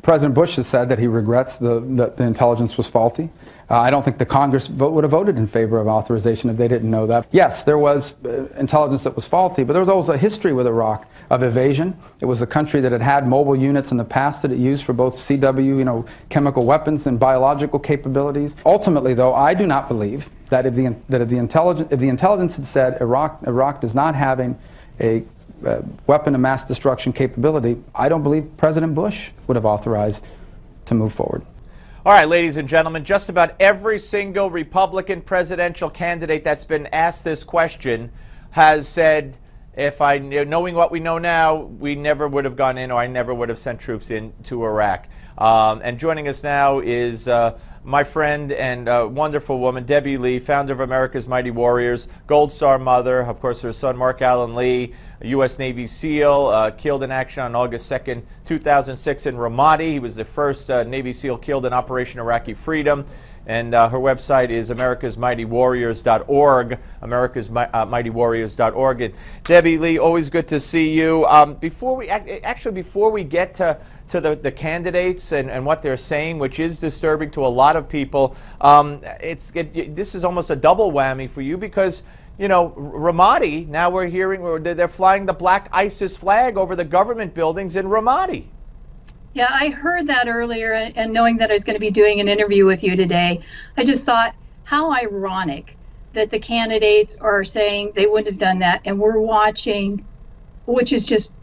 President Bush has said that he regrets that the intelligence was faulty. I don't think the Congress would have voted in favor of authorization if they didn't know that. Yes, there was intelligence that was faulty, but there was always a history with Iraq of evasion. It was a country that had mobile units in the past that it used for both CW, chemical weapons and biological capabilities. Ultimately, though, I do not believe that if the intelligence had said Iraq does not have a weapon of mass destruction capability, I don't believe President Bush would have authorized to move forward. All right, ladies and gentlemen, just about every single Republican presidential candidate that's been asked this question has said, knowing what we know now, we never would have gone in, or I never would have sent troops into Iraq. And joining us now is my friend and wonderful woman, Debbie Lee, founder of America's Mighty Warriors, Gold Star mother, of course, her son, Marc Allen Lee, a U.S. Navy SEAL, killed in action on August 2nd, 2006 in Ramadi. He was the first Navy SEAL killed in Operation Iraqi Freedom. And her website is americasmightywarriors.org, americasmightywarriors.org. And Debbie Lee, always good to see you. Before we get to the candidates and what they're saying, which is disturbing to a lot of people, this is almost a double whammy for you because, Ramadi, now we're hearing they're flying the black ISIS flag over the government buildings in Ramadi. Yeah, I heard that earlier, and knowing that I was going to be doing an interview with you today, I just thought how ironic that the candidates are saying they wouldn't have done that, and we're watching, which is just,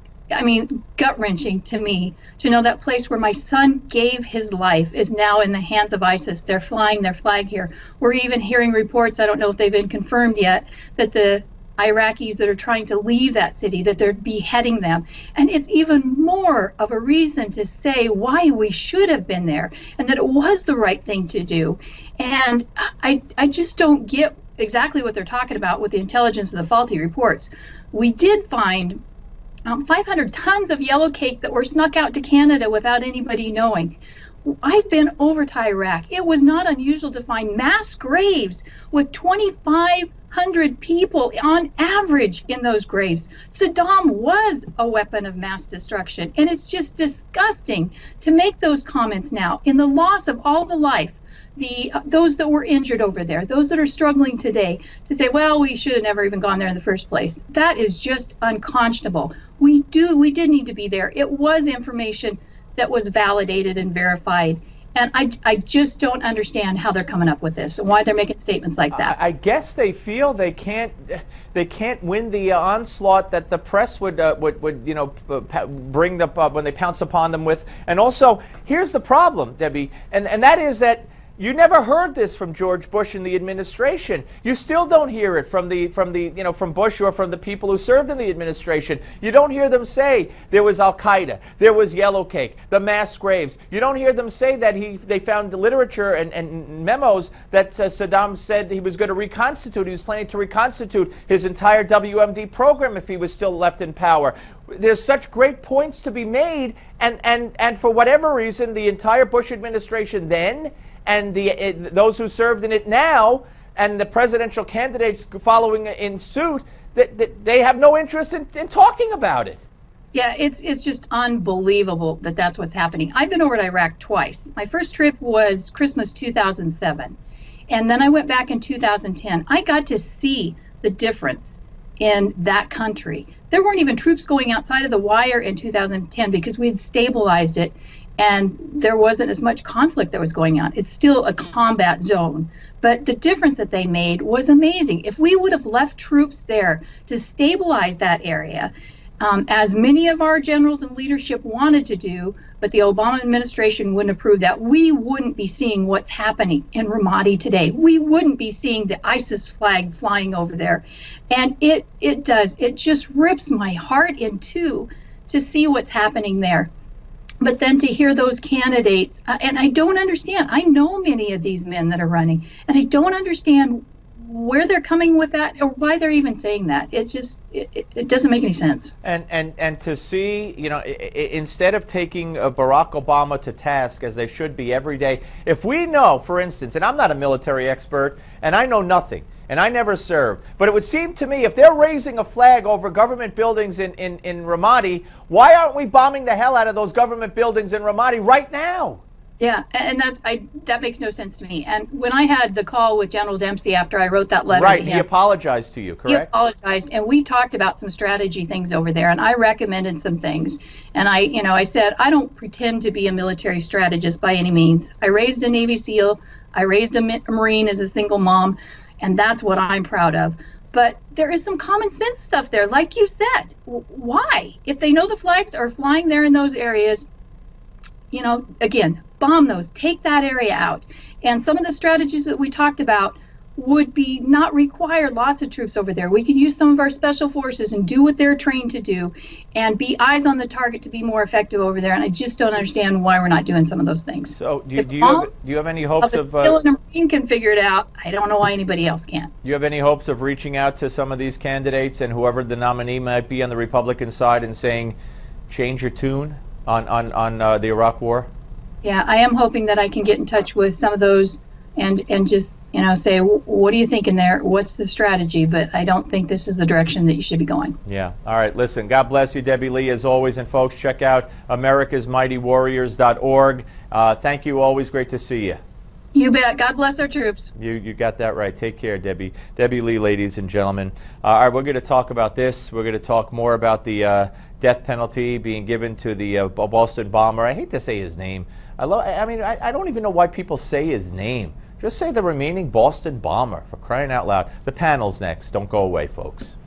gut-wrenching to me, to know that place where my son gave his life is now in the hands of ISIS. They're flying their flag here. We're even hearing reports, I don't know if they've been confirmed yet, that the Iraqis that are trying to leave that city, that they're beheading them. And it's even more of a reason to say why we should have been there and that it was the right thing to do. And I just don't get exactly what they're talking about with the intelligence of the faulty reports. We did find 500 tons of yellow cake that were snuck out to Canada without anybody knowing. I've been over to Iraq. It was not unusual to find mass graves with 2,500 people on average in those graves. Saddam was a weapon of mass destruction, and it's just disgusting to make those comments now in the loss of all the life, those that were injured over there, those that are struggling today, to say, well, we should have never even gone there in the first place. That is just unconscionable. We did need to be there. It was information that was validated and verified. And I just don't understand how they're coming up with this and why they're making statements like that. I guess they feel they can't win the onslaught that the press would bring when they pounce upon them with. And also, here's the problem, Debbie, and that is that you never heard this from George Bush and the administration. You still don't hear it from Bush or from the people who served in the administration. You don't hear them say there was Al-Qaeda, there was yellow cake, the mass graves. You don't hear them say that they found literature and memos that Saddam said he was going to reconstitute. He was planning to reconstitute his entire WMD program if he was still left in power. There's such great points to be made, and for whatever reason, the entire Bush administration then and those who served in it now, and the presidential candidates following in suit, that they have no interest in talking about it. Yeah, it's just unbelievable that that's what's happening. I've been over to Iraq twice. My first trip was Christmas 2007, and then I went back in 2010. I got to see the difference in that country. There weren't even troops going outside of the wire in 2010 because we had stabilized it, and there wasn't as much conflict that was going on. It's still a combat zone, but the difference that they made was amazing. If we would have left troops there to stabilize that area, as many of our generals and leadership wanted to do, but the Obama administration wouldn't approve that, we wouldn't be seeing what's happening in Ramadi today. We wouldn't be seeing the ISIS flag flying over there. And it just rips my heart in two to see what's happening there. But then to hear those candidates, and I don't understand. I know many of these men that are running, and I don't understand where they're coming with that or why they're even saying that. It's just, it doesn't make any sense. And to see, instead of taking Barack Obama to task, as they should be every day, if we know, for instance, and I'm not a military expert, and I know nothing, and I never served. But it would seem to me, if they're raising a flag over government buildings in Ramadi, why aren't we bombing the hell out of those government buildings in Ramadi right now? Yeah, and that makes no sense to me. And when I had the call with General Dempsey after I wrote that letter, right, to him, he apologized to you, correct? He apologized, and we talked about some strategy things over there, and I recommended some things. And I said, I don't pretend to be a military strategist by any means. I raised a Navy SEAL, I raised a Marine as a single mom, and that's what I'm proud of. But there is some common sense stuff there, like you said. Why? If they know the flags are flying there in those areas, again, bomb those, take that area out. And some of the strategies that we talked about would be not require lots of troops over there. We could use some of our special forces and do what they're trained to do and be eyes on the target to be more effective over there. And I just don't understand why we're not doing some of those things. So do you have any hopes of... SEAL and a Marine can figure it out. I don't know why anybody else can't. Do you have any hopes of reaching out to some of these candidates and whoever the nominee might be on the Republican side and saying, change your tune on the Iraq War? Yeah, I am hoping that I can get in touch with some of those and just, say, what are you thinking there? What's the strategy? But I don't think this is the direction that you should be going. Yeah. All right. Listen, God bless you, Debbie Lee, as always. And folks, check out americasmightywarriors.org. Thank you. Always great to see you. You bet. God bless our troops. You got that right. Take care, Debbie. Debbie Lee, ladies and gentlemen. All right, we're going to talk about this. We're going to talk more about the death penalty being given to the Boston bomber. I hate to say his name. I don't even know why people say his name. Just say the remaining Boston bomber, for crying out loud. The panel's next. Don't go away, folks.